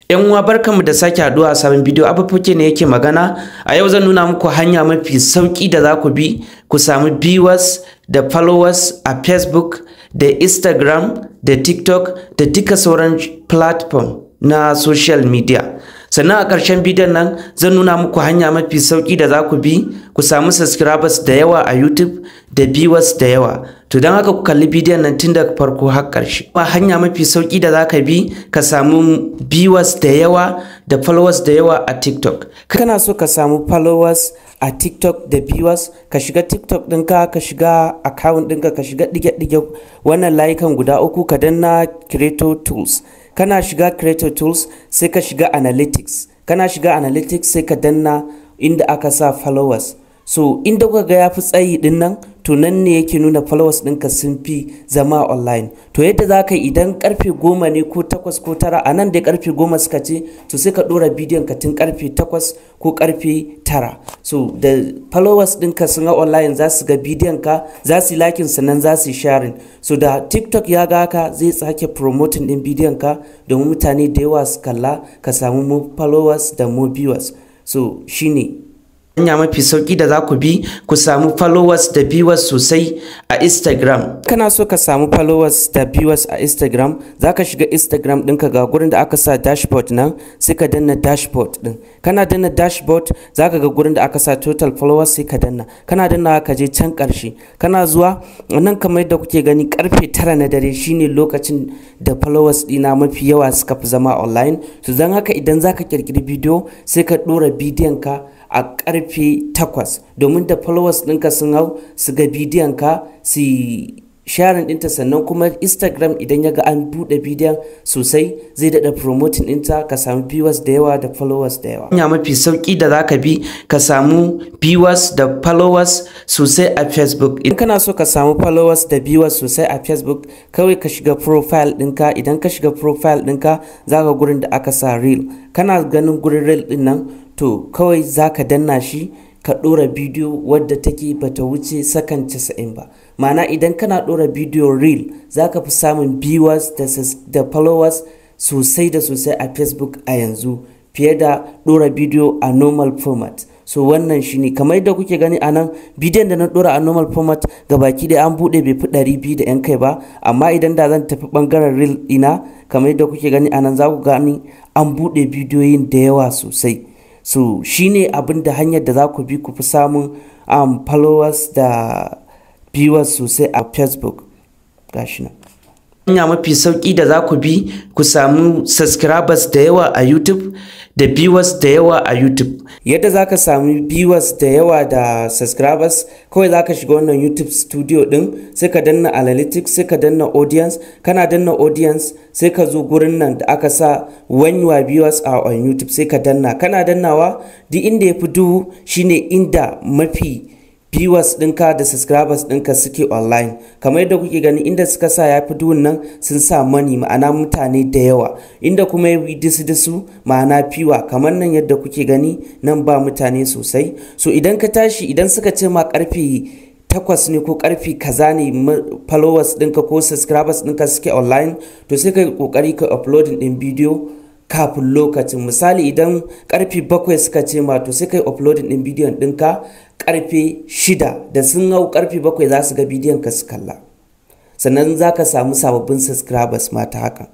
Yan uwa barkanmu da sake haduwa a sabon bidiyo. Abubuwa ne yake magana. A yau zan nuna muku hanya mafi sauki da za ku bi ku samu viewers da followers a Facebook da Instagram da TikTok da duka sauran platform na social media. Sannan a ƙarshen bidiyon nan zan nuna muku hanya mafi sauki da za ku bi ku samu subscribers da yawa a YouTube da viewers da yawa. To don haka ku kalli bidiyon nan tun daga farko har ƙarshe. Hanya mafi sauki da za ka bi ka samu viewers da yawa da followers da yawa a TikTok. Kana so ka samu followers a TikTok da viewers, ka shiga TikTok ɗinka, ka shiga account ɗinka, ka shiga ɗige-ɗige wannan layukan guda uku, ka danna Creator Tools. Kana shiga Creator Tools sai ka shiga Analytics. Kana shiga Analytics sai ka danna inda aka sa followers. So inda kuka ga ya fi tsayi din nan, to nan ne yake nuna followers ɗinka sun fi zama online. To yadda za ka yi idan karfe 10 ne ko 8 ko 9, a nan dai karfe 10 suka ce, to sai ka ɗora bidiyon ka tun karfe 8 ko karfe 9. So da followers ɗinka sun ga online za su ga bidiyon ka, za su yi liking sannan za su yi sharing. So da TikTok ya ga haka zai sake promoting ɗin bidiyon ka domin mutane da yawa su kalla, ka samu more followers da more viewers. So shine hanya mafi sauki da za ku bi ku samu followers da viewers sosai a Instagram. Kana so ka samu followers da viewers a Instagram, za ka shiga Instagram ɗinka, ga gurin da aka sa dashboard nan, sai ka danna dashboard ɗin. Kana danna dashboard za ka ga gurin da aka sa total followers, sai ka danna. Kana danna ka je can ƙarshe. Kana zuwa nan kamar yadda kuke gani karfe 9 na dare shine lokacin da followers ɗina mafi yawa suka fi zama online. To don haka idan za ka ƙirƙiri bidiyo sai ka ɗora bidiyon ka a karfe 8 domin da followers ɗinka sun hau su ga bidiyon ka su sharing ɗinta, sannan kuma Instagram idan ya ga an buɗe bidiyon sosai zai daɗa promoting ɗinta, ka samu viewers da yawa da followers da yawa. Hanya mafi sauki da za ka bi ka samu viewers da followers sosai a Facebook. Idan kana so ka samu followers da viewers sosai a Facebook, kawai ka shiga profile ɗinka. Idan ka shiga profile ɗinka za ka gurin da aka sa reel. Kana ganin gurin reel ɗin nan, to kawai za ka danna shi ka ɗora bidiyo wadda take bata wuce sakan 90 ba. Ma'ana idan kana ɗora bidiyo reel za ka fi samun viewers da followers sosai da sosai a Facebook a yanzu fiye da ɗora bidiyo a normal format. So wannan shine kamar yadda kuke gani a nan bidiyon da na ɗora a normal format gabaki da an buɗe bai fi 200 da yan kai ba, amma idan da zan tafi ɓangaren reel ina kamar yadda kuke gani a nan za ku gani an buɗe bidiyoyin da yawa sosai. So shine abin da hanyar da za ku bi ku fi samun followers da viewers sosai a Facebook. Gashi nan. Hanya mafi sauki da za ku bi ku samu subscribers da yawa a YouTube da viewers da yawa a YouTube. Yadda za ka samu viewers da yawa da subscribers, kawai za ka shiga wannan YouTube studio din, sai ka danna Analytics, sai ka danna Audience. Kana danna Audience sai ka zo gurin nan da aka sa when your viewers are on YouTube, sai ka danna. Kana dannawa duk inda ya fi duhu shine inda mafi viewers ɗinka da subscribers ɗinka suke online. Kamar yadda kuke gani inda suka sa ya fi duhun nan sun sa money, ma'ana mutane da yawa. Inda kuma ya disu ma'ana fewer, kamar nan yadda kuke gani nan ba mutane sosai. So idan ka tashi, idan suka ce ma karfe 8 ne ko karfe kaza ne followers ɗinka ko subscribers ɗinka suke online, to sai ka yi kokari ka uploading ɗin bidiyo kafin lokacin. Misali idan karfe 7 suka ce ma, to sai kai uploading din bidiyon ɗinka karfe 6, da sun hau karfe 7 za su ga bidiyon ka su kalla, sannan za ka samu sababbin subscribers ma ta haka.